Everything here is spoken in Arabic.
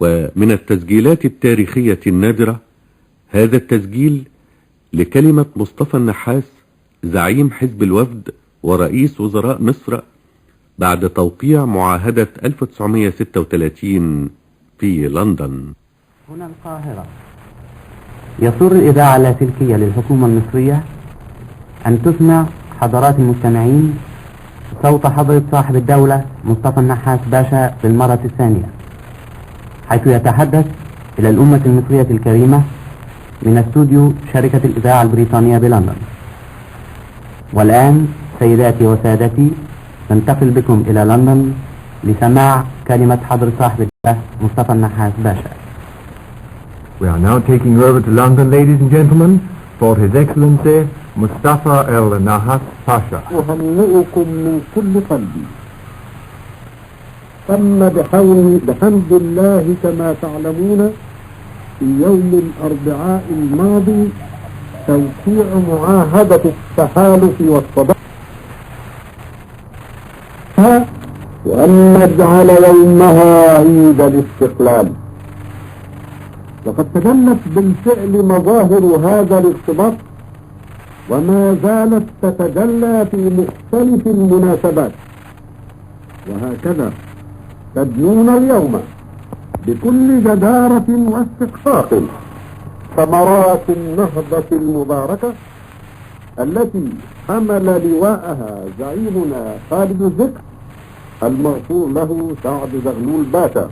ومن التسجيلات التاريخية النادرة هذا التسجيل لكلمة مصطفى النحاس زعيم حزب الوفد ورئيس وزراء مصر بعد توقيع معاهدة 1936 في لندن. هنا القاهرة. يسر الإذاعة اللاسلكية للحكومة المصرية أن تسمع حضرات المستمعين صوت حضرة صاحب الدولة مصطفى النحاس باشا للمرة الثانية، حيث يتحدث إلى الأمة المصرية الكريمة من استوديو شركة الإذاعة البريطانية بلندن. والآن سيداتي وسادتي ننتقل بكم إلى لندن لسماع كلمة حضرة صاحب الدولة مصطفى النحاس باشا. We are now taking you over to London, ladies and gentlemen, for His Excellency Mustafa al-Nahas Pasha. أهنئكم من كل قلبي. تم بحمد الله كما تعلمون في يوم الأربعاء الماضي توقيع معاهدة التحالف والصداقة، وأن نجعل يومها عيد الاستقلال. وقد تجلت بالفعل مظاهر هذا الارتباط وما زالت تتجلى في مختلف المناسبات، وهكذا تدنون اليوم بكل جدارة واستحقاق ثمرات النهضة المباركة التي حمل لواءها زعيمنا خالد الذكر المغفور له سعد زغلول باشا.